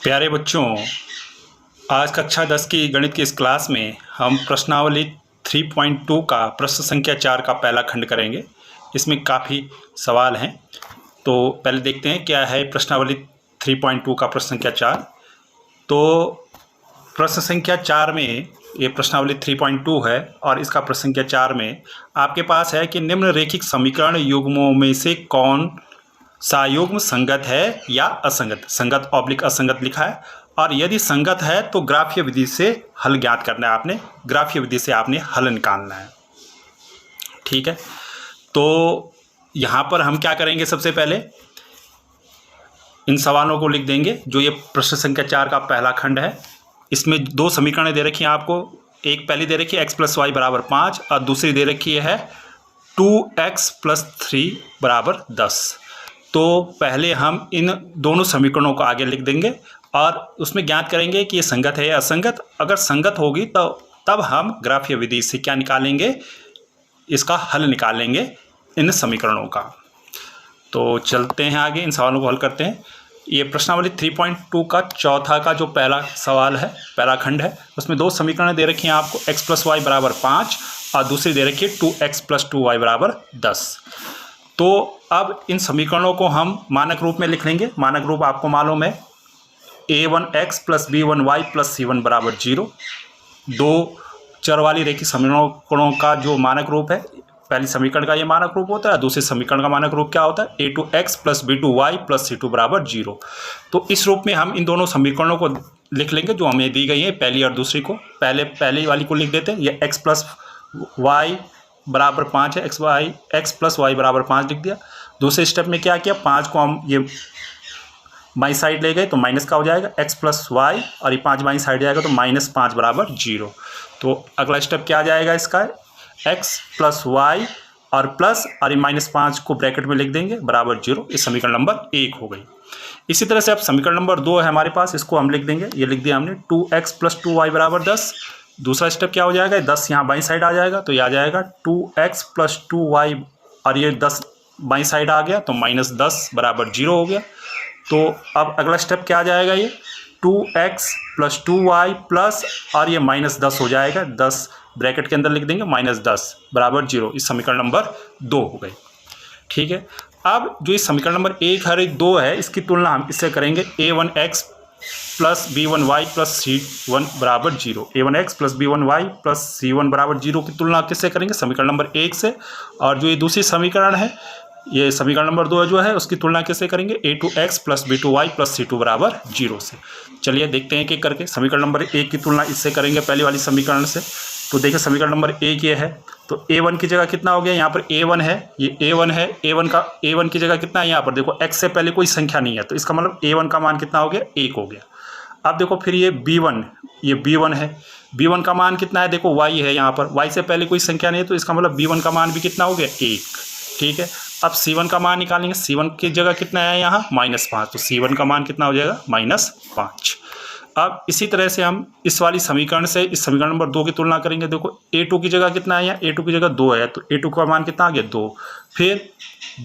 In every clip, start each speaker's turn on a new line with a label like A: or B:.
A: प्यारे बच्चों, आज कक्षा 10 की गणित की इस क्लास में हम प्रश्नावली 3.2 का प्रश्न संख्या 4 का पहला खंड करेंगे। इसमें काफ़ी सवाल हैं, तो पहले देखते हैं क्या है प्रश्नावली 3.2 का प्रश्न संख्या 4। तो प्रश्न संख्या 4 में ये प्रश्नावली 3.2 है और इसका प्रश्न संख्या 4 में आपके पास है कि निम्नलिखित समीकरण युग्मों में से कौन सा युग्म संगत है या असंगत। संगत ऑब्लिक असंगत लिखा है और यदि संगत है तो ग्राफीय विधि से हल ज्ञात करना है। आपने ग्राफीय विधि से आपने हल निकालना है। ठीक है, तो यहाँ पर हम क्या करेंगे, सबसे पहले इन सवालों को लिख देंगे। जो ये प्रश्न संख्या 4 का पहला खंड है, इसमें दो समीकरण दे रखी हैं आपको। एक पहली दे रखी है x + y = 5 और दूसरी दे रखी है 2x + 3 = 10। तो पहले हम इन दोनों समीकरणों को आगे लिख देंगे और उसमें ज्ञात करेंगे कि ये संगत है या असंगत। अगर संगत होगी तो तब हम ग्राफीय विधि से क्या निकालेंगे, इसका हल निकालेंगे इन समीकरणों का। तो चलते हैं आगे, इन सवालों को हल करते हैं। ये प्रश्नावली 3.2 का चौथा का जो पहला सवाल है, पहला खंड है, उसमें दो समीकरण दे रखी हैं आपको। x + y = 5 और दूसरी दे रखी है 2x + 2y = 10। तो अब इन समीकरणों को हम मानक रूप में लिख लेंगे। मानक रूप आपको मालूम है, a1x + b1y + c1 = 0। दो चर वाली रेखीय समीकरणों का जो मानक रूप है, पहली समीकरण का ये मानक रूप होता है, दूसरे समीकरण का मानक रूप क्या होता है, a2x + b2y + c2 = 0। तो इस रूप में हम इन दोनों समीकरणों को लिख लेंगे जो हमें दी गई है, पहली और दूसरी को। पहली वाली को लिख देते हैं। ये x + y = 5 है, x + y = 5 लिख दिया। दूसरे स्टेप में क्या किया, 5 को हम ये बाई साइड ले गए तो माइनस का हो जाएगा x + y, और ये 5 बाई साइड जाएगा तो -5 = 0। तो अगला स्टेप क्या आ जाएगा इसका, x + y और प्लस और ये -5 को ब्रैकेट में लिख देंगे बराबर 0। इस समीकरण नंबर 1 हो गई। इसी तरह से अब समीकरण नंबर 2 है हमारे पास, इसको हम लिख देंगे। ये लिख दिया हमने, 2x + 2y = 10। दूसरा स्टेप क्या हो जाएगा, 10 यहाँ बाई साइड आ जाएगा तो ये आ जाएगा 2x + 2y, और ये 10 बाई साइड आ गया तो -10 = 0 हो गया। तो अब अगला स्टेप क्या आ जाएगा, ये 2x + 2y प्लस और ये -10 हो जाएगा। 10 ब्रैकेट के अंदर लिख देंगे, -10 = 0। इस समीकरण नंबर 2 हो गई। ठीक है, अब जो इस समीकरण नंबर 1 और 2 है, इसकी तुलना हम इससे करेंगे। a1x + b1y + c1 = 0। a1x + b1y + c1 = 0 की तुलना किससे करेंगे, समीकरण नंबर 1 से। और जो ये दूसरी समीकरण है, ये समीकरण नंबर 2 जो है, उसकी तुलना किससे करेंगे, a2x + b2y + c2 = 0 से। चलिए देखते हैं एक करके। समीकरण नंबर 1 की तुलना इससे करेंगे, पहली वाली समीकरण से। तो देखिए समीकरण नंबर 1 ये है, तो a1 की जगह कितना हो गया, यहाँ पर a1 है, ये a1 है। a1 की जगह कितना है, यहाँ पर देखो x से पहले कोई संख्या नहीं है, तो इसका मतलब a1 का मान कितना हो गया, 1 हो गया। अब देखो फिर ये b1, ये b1 है। b1 का मान कितना है, देखो y है यहाँ पर, y से पहले कोई संख्या नहीं है, तो इसका मतलब b1 का मान भी कितना हो गया, 1। ठीक है, अब c1 का मान निकालेंगे। c1 की जगह कितना है यहाँ, -5, तो c1 का मान कितना हो जाएगा, -5। अब इसी तरह से हम इस वाली समीकरण से इस समीकरण नंबर 2 की तुलना करेंगे। देखो a2 की जगह कितना है, यहाँ a2 की जगह 2 है, तो a2 का मान कितना आ गया, 2। फिर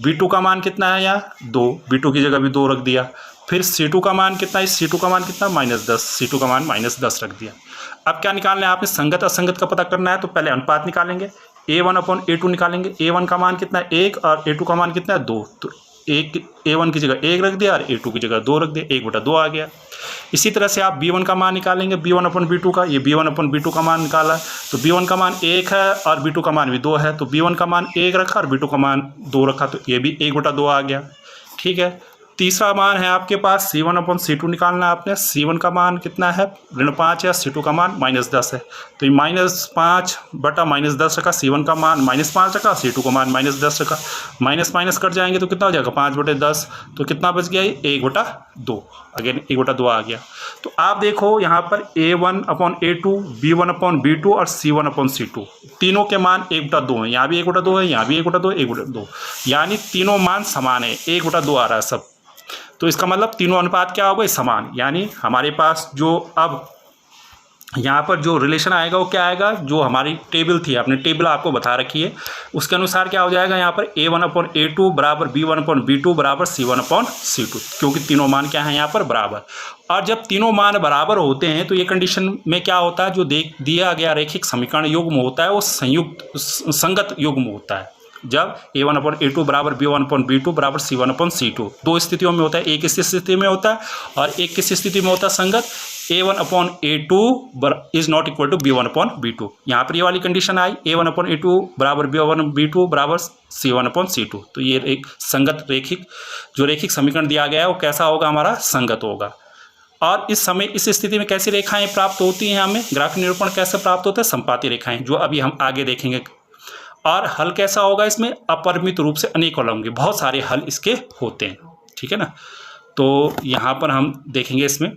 A: b2 का मान कितना है, यहाँ 2, b2 की जगह भी 2 रख दिया। फिर c2 का मान कितना है, c2 का मान कितना, -10, c2 का मान -10 रख दिया। अब क्या निकालना है आपने, संगत असंगत का पता करना है। तो पहले अनुपात निकालेंगे, a1/a2 निकालेंगे। a1 का मान कितना है, 1, और a2 का मान कितना है, 2। तो a1 की जगह 1 रख दिया और a2 की जगह 2 रख दिया, 1/2 आ गया। इसी तरह से आप b1 का मान निकालेंगे, b1/b2 का। ये b1/b2 का मान निकाला, तो b1 का मान 1 है और b2 का मान भी 2 है, तो b1 का मान 1 रखा और b2 का मान 2 रखा, तो ये भी 1/2 आ गया। ठीक है, तीसरा मान है आपके पास c1/c2 निकालना है आपने। c1 का मान कितना है, -5 है, c2 का मान -10 है, तो ये -5 बटा -10 रखा। c1 का मान -5 रखा, c2 का मान -10 रखा। माइनस कट जाएंगे तो कितना हो जाएगा, 5/10, तो कितना बच गया, 1/2। अगेन 1/2 आ गया। तो आप देखो यहाँ पर a1/a2, b1/b2 और c1/c2 तीनों के मान 1/2 है। यहाँ भी 1/2 है, यहाँ भी 1/2, 1/2, यानी तीनों मान समान है, 1/2 आ रहा है सब। तो इसका मतलब तीनों अनुपात क्या हो गए, समान। यानी हमारे पास जो अब यहाँ पर जो रिलेशन आएगा वो क्या आएगा, जो हमारी टेबल थी, आपने टेबल आपको बता रखी है, उसके अनुसार क्या हो जाएगा यहाँ पर A1/A2 बराबर B1/B2 बराबर C1/C2, क्योंकि तीनों मान क्या है यहाँ पर बराबर। और जब तीनों मान बराबर होते हैं तो ये कंडीशन में क्या होता है, जो दिया गया रैखिक समीकरण युग्म होता है वो संगत युग्म होता है। जब A1/A2 बराबर B1/B2 बराबर C1/C2 दो स्थितियों में होता है, एक इस स्थिति में होता है और एक किस स्थिति में होता है, संगत। A1/A2 is not equal to B1/B2, यहाँ पर ये वाली कंडीशन आई, A1/A2 बराबर B1/B2 बराबर C1/C2, तो ये एक संगत रैखिक, जो रैखिक समीकरण दिया गया है वो कैसा होगा, हमारा संगत होगा। और इस समय इस स्थिति में कैसी रेखाएं प्राप्त होती हैं, हमें ग्राफिक निरूपण कैसे प्राप्त होता है, संपाती रेखाएं, जो अभी हम आगे देखेंगे। और हल कैसा होगा, इसमें अपरिमित रूप से अनेक हल होंगे, बहुत सारे हल इसके होते हैं, ठीक है ना। तो यहाँ पर हम देखेंगे इसमें,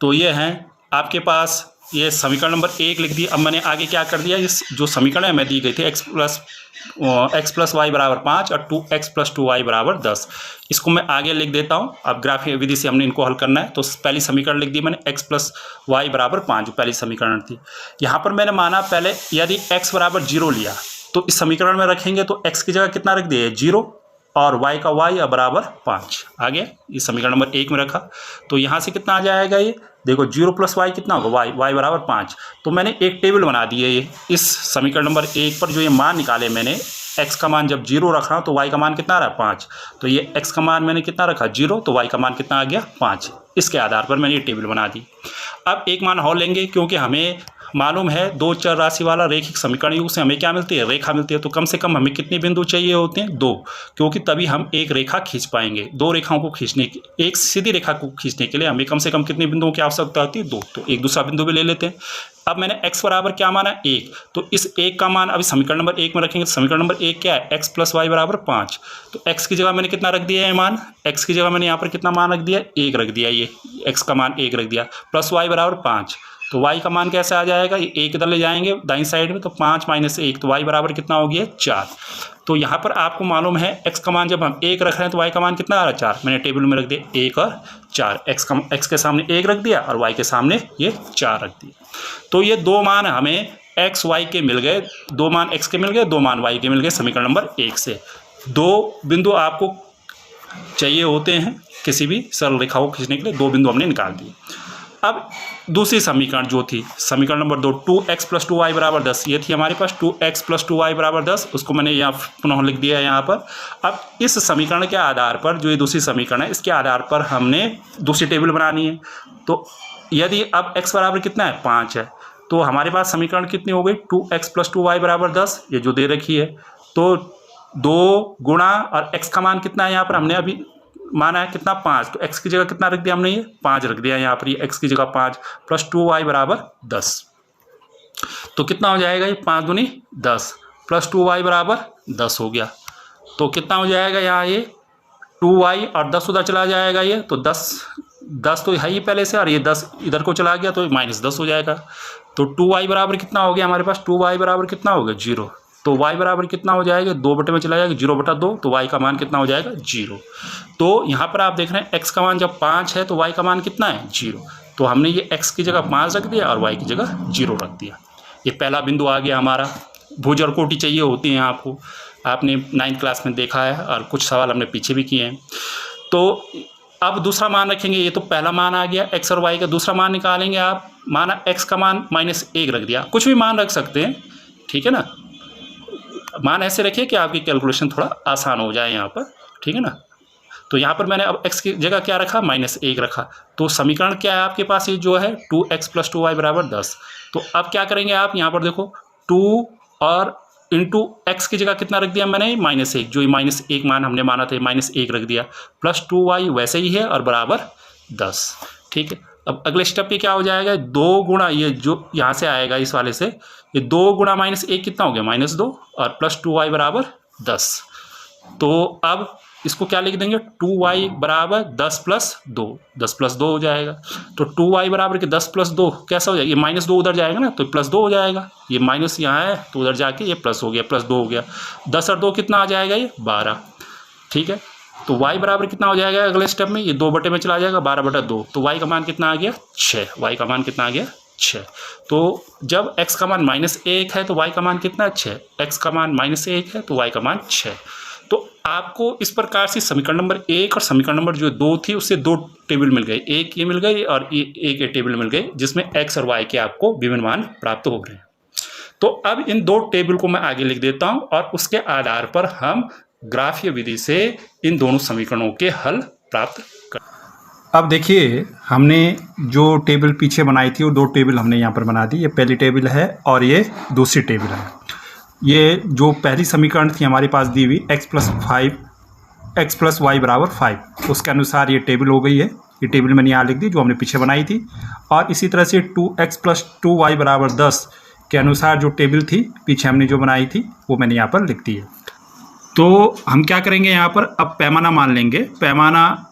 A: तो ये हैं आपके पास, ये समीकरण नंबर 1 लिख दिया। अब मैंने आगे क्या कर दिया, इस जो समीकरण है मैं दी गई थी x प्लस वाई बराबर 5 और 2x प्लस 2y बराबर 10, इसको मैं आगे लिख देता हूँ। अब ग्राफिक विधि से हमने इनको हल करना है, तो पहली समीकरण लिख दी मैंने x प्लस वाई बराबर 5, जो पहली समीकरण थी। यहाँ पर मैंने माना पहले यदि x बराबर 0 लिया तो इस समीकरण में रखेंगे तो x की जगह कितना रख दिया, 0, और y का y बराबर 5 आ गया, इस समीकरण नंबर 1 में रखा। तो यहाँ से कितना आ जाएगा, ये देखो 0 प्लस वाई कितना होगा, y बराबर 5। तो मैंने एक टेबल बना दी है ये, इस समीकरण नंबर 1 पर जो ये मान निकाले मैंने, x का मान जब 0 रख रहा हूँ तो y का मान कितना रहा, 5। तो ये x का मान मैंने कितना रखा, 0, तो y का मान कितना आ गया, 5। इसके आधार पर मैंने ये टेबल बना दी। अब एक मान और लेंगे, क्योंकि हमें मालूम है दो चर राशि वाला रैखिक समीकरण युग से हमें क्या मिलती है, रेखा मिलती है। तो कम से कम हमें कितने बिंदु चाहिए होते हैं, 2, क्योंकि तभी हम एक रेखा खींच पाएंगे। दो रेखाओं को खींचने की, एक सीधी रेखा को खींचने के लिए हमें कम से कम कितने बिंदुओं की आवश्यकता होती है, 2। तो एक दूसरा बिंदु भी ले लेते हैं। अब मैंने x बराबर क्या माना, 1, तो इस 1 का मान अभी समीकरण नंबर 1 में रखेंगे। तो समीकरण नंबर 1 क्या है, x प्लस वाई बराबर 5। तो x की जगह मैंने कितना रख दिया है मान, x की जगह मैंने यहाँ पर कितना मान रख दिया, 1 रख दिया, ये x का मान 1 रख दिया, प्लस वाई बराबर 5। तो y का मान कैसे आ जाएगा, ये 1 इधर ले जाएंगे दाईं साइड में, तो 5 माइनस 1, तो y बराबर कितना हो गया, 4। तो यहाँ पर आपको मालूम है x का मान जब हम 1 रख रहे हैं तो y का मान कितना आ रहा है, 4। मैंने टेबल में रख दिया 1 और 4, x के सामने 1 रख दिया और y के सामने ये 4 रख दिया। तो ये दो मान हमें x y के मिल गए, दो मान x के मिल गए, दो मान y के मिल गए समीकरण नंबर 1 से। दो बिंदु आपको चाहिए होते हैं किसी भी सरल रेखा को खींचने के लिए, दो बिंदु हमने निकाल दिए। अब दूसरी समीकरण जो थी, समीकरण नंबर 2, 2x प्लस 2y बराबर 10, ये थी हमारे पास 2x प्लस 2y बराबर 10, उसको मैंने यहाँ पुनः लिख दिया है यहाँ पर। अब इस समीकरण के आधार पर, जो ये दूसरी समीकरण है, इसके आधार पर हमने दूसरी टेबल बनानी है। तो यदि अब x बराबर कितना है, 5 है, तो हमारे पास समीकरण कितनी हो गई, 2x प्लस 2y बराबर 10, ये जो दे रखी है। तो 2 गुणा और x का मान कितना है, यहाँ पर हमने अभी माना है कितना, 5, तो x की जगह कितना रख दिया हमने, ये 5 रख दिया यहाँ पर, ये x की जगह 5 प्लस 2y बराबर 10। तो कितना हो जाएगा, ये 5 दूनी 10 प्लस 2y बराबर 10 हो गया। तो कितना हो जाएगा यहाँ, ये 2y और 10 उधर चला जाएगा, ये तो 10 तो है ही पहले से, और ये 10 इधर को चला गया तो माइनस 10 हो जाएगा। तो 2y बराबर कितना हो गया हमारे पास, 2y बराबर कितना हो गया, 0। तो y बराबर कितना हो जाएगा, 2 बटे में चला जाएगा, 0/2, तो y का मान कितना हो जाएगा, 0। तो यहाँ पर आप देख रहे हैं x का मान जब 5 है तो y का मान कितना है, 0। तो हमने ये x की जगह 5 रख दिया और y की जगह 0 रख दिया। ये पहला बिंदु आ गया हमारा। भुज और कोटि चाहिए होती हैं आपको, आपने 9th क्लास में देखा है और कुछ सवाल हमने पीछे भी किए हैं। तो अब दूसरा मान रखेंगे, ये तो पहला मान आ गया x और y का। दूसरा मान निकालेंगे आप, माना x का मान -1 रख दिया, कुछ भी मान रख सकते हैं, ठीक है ना। मान ऐसे रखिए कि आपकी कैलकुलेशन थोड़ा आसान हो जाए यहाँ पर, ठीक है ना। तो यहाँ पर मैंने अब x की जगह क्या रखा, -1 रखा। तो समीकरण क्या है आपके पास, ये जो है 2x प्लस 2y बराबर 10। तो अब क्या करेंगे आप, यहाँ पर देखो 2 और इंटू x की जगह कितना रख दिया मैंने, -1, जो ये -1 मान हमने माना था, -1 रख दिया, प्लस 2y वैसे ही है और बराबर 10, ठीक है। अब अगले स्टेप पे क्या हो जाएगा, 2 गुणा, ये जो यहाँ से आएगा इस वाले से, ये 2 गुणा -1 कितना हो गया, -2, और प्लस 2y बराबर 10। तो अब इसको क्या लिख देंगे, 2y बराबर 10 प्लस 2, 10 प्लस 2 हो जाएगा। तो 2y बराबर के 10 प्लस 2 कैसा हो जाएगा, ये -2 उधर जाएगा ना, तो प्लस 2 हो जाएगा। ये माइनस यहाँ है तो उधर जाके ये प्लस हो गया, प्लस 2 हो गया। 10 और 2 कितना आ जाएगा, ये 12, ठीक है। तो y बराबर कितना हो जाएगा अगले स्टेप में, ये 2 बटे में चला जाएगा, 12/2। तो y का मान कितना आ गया 6, y का मान कितना आ गया 6। तो जब x का मान -1 है तो y का मान कितना है 6, x का मान -1 है तो y का मान 6। तो आपको इस प्रकार से समीकरण नंबर 1 और समीकरण नंबर जो 2 थी उससे 2 टेबल मिल गए, एक ये मिल गई और एक ये टेबल मिल गई जिसमें x और y के आपको विभिन्न मान प्राप्त हो रहे हैं। तो अब इन 2 टेबल को मैं आगे लिख देता हूं और उसके आधार पर हम ग्राफीय विधि से इन दोनों समीकरणों के हल प्राप्त कर। अब देखिए हमने जो टेबल पीछे बनाई थी वो 2 टेबल हमने यहाँ पर बना दी। ये पहली टेबल है और ये दूसरी टेबल है। ये जो पहली समीकरण थी हमारे पास दी हुई x + y = 5, उसके अनुसार ये टेबल हो गई है। ये टेबल मैंने यहाँ लिख दी जो हमने पीछे बनाई थी। और इसी तरह से 2x + 2y = 10 के अनुसार जो टेबल थी पीछे हमने जो बनाई थी वो मैंने यहाँ पर लिख दी है। तो हम क्या करेंगे यहाँ पर, अब पैमाना मान लेंगे। पैमाना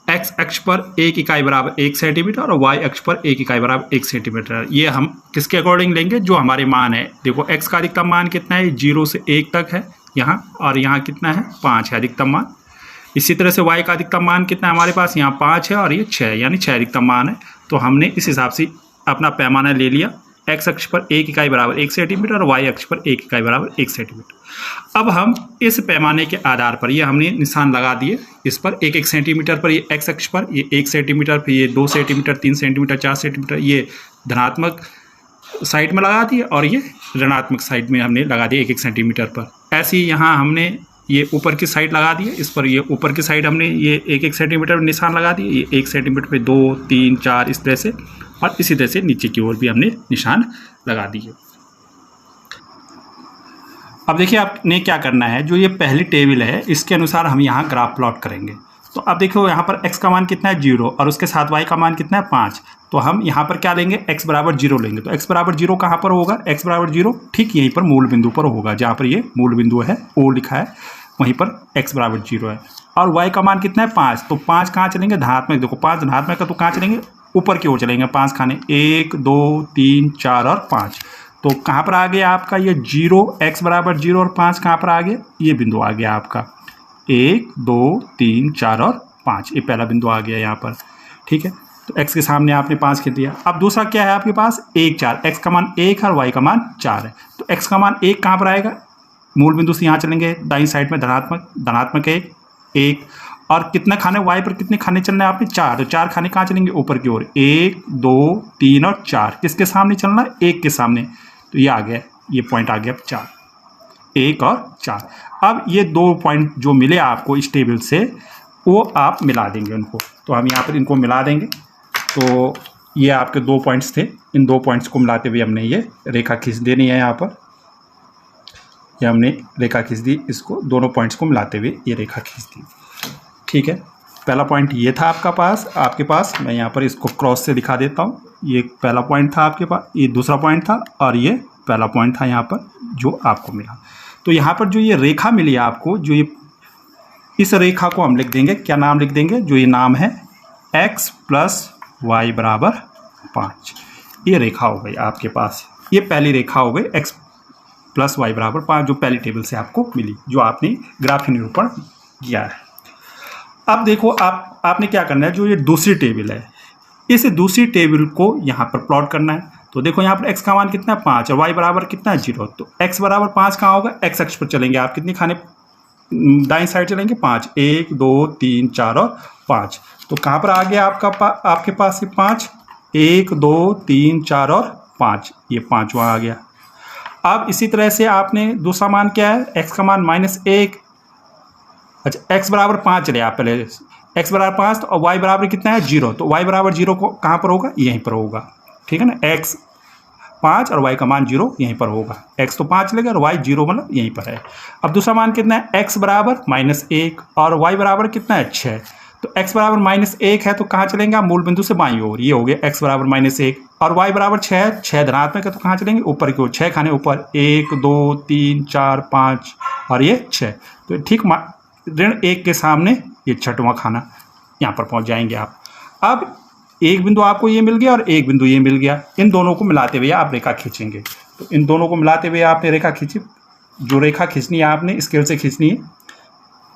A: x अक्ष पर 1 इकाई बराबर 1 सेंटीमीटर और y अक्ष पर 1 इकाई बराबर 1 सेंटीमीटर। ये हम किसके अकॉर्डिंग लेंगे, जो हमारे मान है। देखो x का अधिकतम मान कितना है, 0 से 1 तक है यहाँ, और यहाँ कितना है 5 है अधिकतम मान। इसी तरह से y का अधिकतम मान कितना है हमारे पास, यहाँ 5 है और ये 6 है, यानी 6 अधिकतम मान है। तो हमने इस हिसाब से अपना पैमाना ले लिया। x अक्ष पर 1 इकाई बराबर 1 सेंटीमीटर और y अक्ष पर 1 इकाई बराबर 1 सेंटीमीटर। अब हम इस पैमाने के आधार पर ये हमने निशान लगा दिए, इस पर 1-1 सेंटीमीटर पर, ये x अक्ष पर ये 1 सेंटीमीटर, फिर ये 2 सेंटीमीटर, 3 सेंटीमीटर, 4 सेंटीमीटर, ये धनात्मक साइड में लगा दिए और ये ऋणात्मक साइड में हमने लगा दिए 1-1 सेंटीमीटर पर। ऐसे ही यहाँ हमने ये ऊपर की साइड लगा दिए, इस पर ये ऊपर की साइड हमने ये 1-1 सेंटीमीटर निशान लगा दिए। ये 1 सेंटीमीटर पे 2, 3, 4 इस तरह से, और इसी तरह से नीचे की ओर भी हमने निशान लगा दिए। अब देखिए आपने क्या करना है, जो ये पहली टेबल है इसके अनुसार हम यहाँ ग्राफ प्लॉट करेंगे। तो अब देखो यहाँ पर x का मान कितना है 0 और उसके साथ y का मान कितना है 5। तो हम यहाँ पर क्या लेंगे, x बराबर 0 लेंगे। तो x बराबर 0 कहाँ पर होगा, x बराबर 0 ठीक यहीं पर मूल बिंदु पर होगा, जहाँ पर ये मूल बिंदु है O लिखा है वहीं पर x बराबर 0 है। और y का मान कितना है 5। तो 5 कहाँ चलेंगे, धनात्मक। देखो 5 धनात्मक है तो कहाँ चलेंगे, ऊपर की ओर चलेंगे 5 खाने, 1, 2, 3, 4 और 5। तो कहाँ पर आ गया आपका ये 0, x बराबर 0 और 5 कहाँ पर आ गया, ये बिंदु आ गया आपका 1, 2, 3, 4 और 5, ये पहला बिंदु आ गया यहाँ पर। ठीक है, तो x के सामने आपने 5 खींच दिया। अब दूसरा क्या है आपके पास 1, 4, x का मान 1 है और y का मान 4 है। तो x का मान 1 कहाँ पर आएगा, मूल बिंदु से यहाँ चलेंगे दाईं साइड में धनात्मक 1, और कितना खाने y पर कितने खाने चलना है आपने 4। तो 4 खाने कहाँ चलेंगे, ऊपर की ओर 1, 2, 3 और 4। किसके सामने चलना है, 1 के सामने। तो ये आ गया, ये पॉइंट आ गया 4, 1 और 4। अब ये 2 पॉइंट जो मिले आपको इस टेबल से वो आप मिला देंगे उनको। तो हम यहाँ पर इनको मिला देंगे। तो ये आपके 2 पॉइंट्स थे, इन 2 पॉइंट्स को मिलाते हुए हमने ये रेखा खींच देनी है। यहाँ पर ये हमने रेखा खींच दी, इसको दोनों पॉइंट्स को मिलाते हुए ये रेखा खींच दी। ठीक है, पहला पॉइंट ये था आपके पास। मैं यहाँ पर इसको क्रॉस से दिखा देता हूँ। ये पहला पॉइंट था आपके पास, ये दूसरा पॉइंट था और ये पहला पॉइंट था यहाँ पर जो आपको मिला। तो यहाँ पर जो ये रेखा मिली आपको, जो ये इस रेखा को हम लिख देंगे, क्या नाम लिख देंगे, जो ये नाम है x + y = 5। ये रेखा हो गई आपके पास, ये पहली रेखा हो गई x + y = 5, जो पहली टेबल से आपको मिली, जो आपने ग्राफीय निरूपण किया है। अब देखो आपने क्या करना है, जो ये दूसरी टेबल है इस दूसरी टेबल को यहाँ पर प्लॉट करना है। तो देखो यहाँ पर x का मान कितना है 5 और y बराबर कितना है 0। तो x बराबर 5 कहाँ होगा, x अक्ष पर चलेंगे आप, कितने खाने दाईं साइड चलेंगे 5, 1, 2, 3, 4 और 5। तो कहाँ पर आ गया आपके पास ये 5, 1, 2, 3, 4 और 5, ये 5 वहाँ आ गया। अब इसी तरह से आपने दूसरा मान क्या है, x का मान -1। अच्छा, x बराबर 5 चले आप पहले, x बराबर 5 तो y बराबर कितना है 0। तो y बराबर 0 को कहाँ पर होगा, यहीं पर होगा। ठीक है ना, x 5 और y का मान 0 यहीं पर होगा। x तो 5 लेगा और y 0 मतलब यहीं पर है। अब दूसरा मान कितना है, x बराबर -1 और y बराबर कितना है 6। तो x बराबर -1 है तो कहाँ चलेंगे आप, मूल बिंदु से बाईं ओर, ये हो गया x बराबर -1 और y बराबर 6, 6 धनात्मक है तो कहाँ चलेंगे, ऊपर की ओर, 6 खाने ऊपर, 1, 2, 3, 4, 5 और ये 6। तो ठीक ऋण 1 के सामने ये 6वां खाना, यहाँ पर पहुँच जाएंगे आप। अब एक बिंदु आपको ये मिल गया और एक बिंदु ये मिल गया, इन दोनों को मिलाते हुए आप रेखा खींचेंगे। तो इन दोनों को मिलाते हुए आपने रेखा खींची, जो रेखा खींचनी है आपने स्केल से खींचनी है।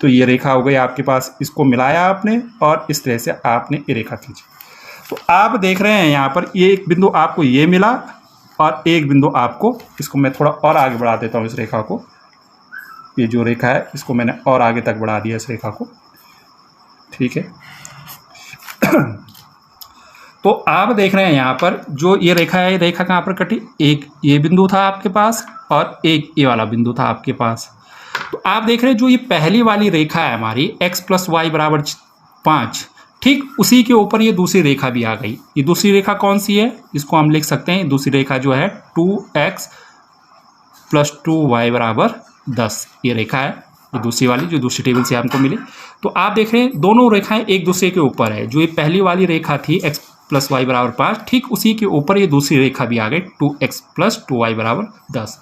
A: तो ये रेखा हो गई आपके पास, इसको मिलाया आपने और इस तरह से आपने ये रेखा खींची। तो आप देख रहे हैं यहाँ पर ये एक बिंदु आपको ये मिला और एक बिंदु आपको, इसको मैं थोड़ा और आगे बढ़ा देता हूँ इस रेखा को, ये जो रेखा है इसको मैंने और आगे तक बढ़ा दिया इस रेखा को, ठीक है। तो आप देख रहे हैं यहाँ पर जो ये रेखा है, रेखा कहाँ पर कटी, एक ये बिंदु था आपके पास और एक ये वाला बिंदु था आपके पास। तो आप देख रहे हैं जो ये पहली वाली रेखा है हमारी x + y = 5, ठीक उसी के ऊपर ये दूसरी रेखा भी आ गई। ये दूसरी रेखा कौन सी है, इसको हम लिख सकते हैं, दूसरी रेखा जो है 2x + 2y = 10, ये रेखा है, ये दूसरी वाली जो दूसरी टेबल से हमको मिली। तो आप देख रहे हैं दोनों रेखाएं एक दूसरे के ऊपर है। जो ये पहली वाली रेखा थी x + y = 5, ठीक उसी के ऊपर ये दूसरी रेखा भी आ गई 2x + 2y = 10।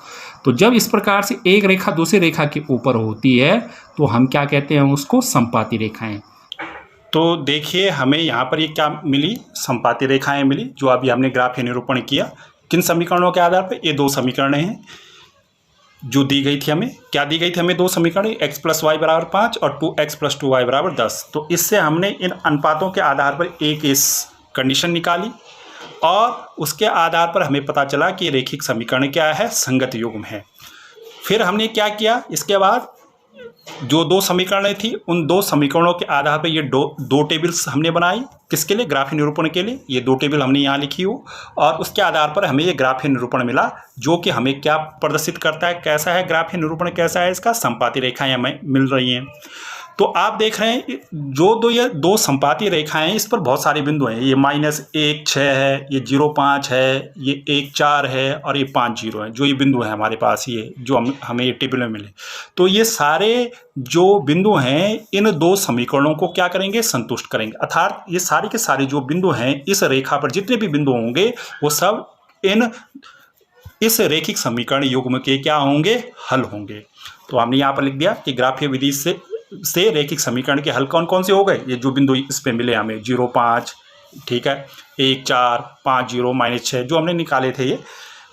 A: तो जब इस प्रकार से एक रेखा दूसरी रेखा के ऊपर होती है तो हम क्या कहते हैं, उसको संपाती रेखाएं। तो देखिए हमें यहाँ पर ये क्या मिली, संपाती रेखाएं मिली, जो अभी हमने ग्राफीय निरूपण किया। किन समीकरणों के आधार पर, ये दो समीकरण हैं जो दी गई थी हमें। क्या दी गई थी हमें, दो समीकरण, x + y = 5 और 2x + 2y = 10। तो इससे हमने इन अनुपातों के आधार पर एक इस कंडीशन निकाली और उसके आधार पर हमें पता चला कि रैखिक समीकरण क्या है, संगत युग्म है। फिर हमने क्या किया, इसके बाद जो दो समीकरणें थी उन दो समीकरणों के आधार पर ये दो टेबल्स हमने बनाई। किसके लिए, ग्राफीय निरूपण के लिए। ये दो टेबल हमने यहाँ लिखी हो और उसके आधार पर हमें ये ग्राफीय निरूपण मिला, जो कि हमें क्या प्रदर्शित करता है, कैसा है ग्राफीय निरूपण, कैसा है इसका, संपाती रेखाएं हमें मिल रही हैं। तो आप देख रहे हैं जो ये दो संपाती रेखाएं, इस पर बहुत सारे बिंदु हैं। ये -1 6 है, ये 0 5 है, ये 1 4 है और ये 5 0 है। जो ये बिंदु है हमारे पास, ये जो हमें ये टेबल में मिले, तो ये सारे जो बिंदु हैं इन दो समीकरणों को क्या करेंगे, संतुष्ट करेंगे। अर्थात ये सारे के सारे जो बिंदु हैं इस रेखा पर जितने भी बिंदु होंगे वो सब इस रैखिक समीकरण युग्म के क्या होंगे, हल होंगे। तो हमने यहाँ पर लिख दिया कि ग्राफीय विधि से रैखिक समीकरण के हल कौन कौन से हो गए। ये जो बिंदु इस पे मिले हमें 0 5, ठीक है, 1 4 5 0 -6 जो हमने निकाले थे ये,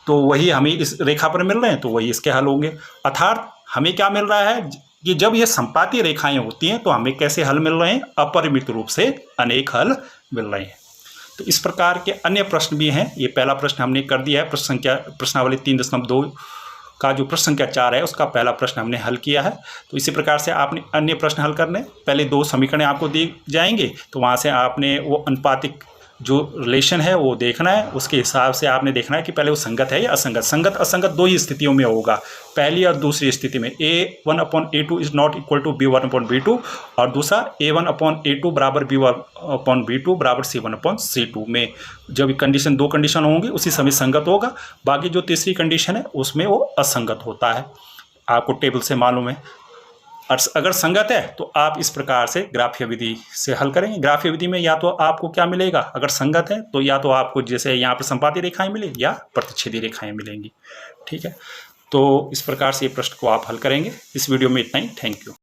A: तो वही हमें इस रेखा पर मिल रहे हैं, तो वही इसके हल होंगे। अर्थात हमें क्या मिल रहा है कि जब ये संपाती रेखाएं होती हैं तो हमें कैसे हल मिल रहे हैं, अपरिमित रूप से अनेक हल मिल रहे हैं। तो इस प्रकार के अन्य प्रश्न भी हैं। ये पहला प्रश्न हमने कर दिया है, प्रश्नावली 3.2 का जो प्रश्न संख्या 4 है उसका पहला प्रश्न हमने हल किया है। तो इसी प्रकार से आपने अन्य प्रश्न हल करने, पहले दो समीकरण आपको दी जाएंगे, तो वहाँ से आपने वो अनुपातिक जो रिलेशन है वो देखना है। उसके हिसाब से आपने देखना है कि पहले वो संगत है या असंगत। संगत असंगत दो ही स्थितियों में होगा, पहली और दूसरी स्थिति में A1/A2 is not equal to B1/B2 और दूसरा A1/A2 = B1/B2 = C1/C2 में। जब कंडीशन दो कंडीशन होंगी उसी समय संगत होगा, बाकी जो तीसरी कंडीशन है उसमें वो असंगत होता है, आपको टेबल से मालूम है। अगर संगत है तो आप इस प्रकार से ग्राफीय विधि से हल करेंगे। ग्राफीय विधि में या तो आपको क्या मिलेगा, अगर संगत है तो या तो आपको जैसे यहाँ पर संपाती रेखाएं मिले या प्रतिच्छेदी रेखाएं मिलेंगी, ठीक है। तो इस प्रकार से ये प्रश्न को आप हल करेंगे। इस वीडियो में इतना ही, थैंक यू।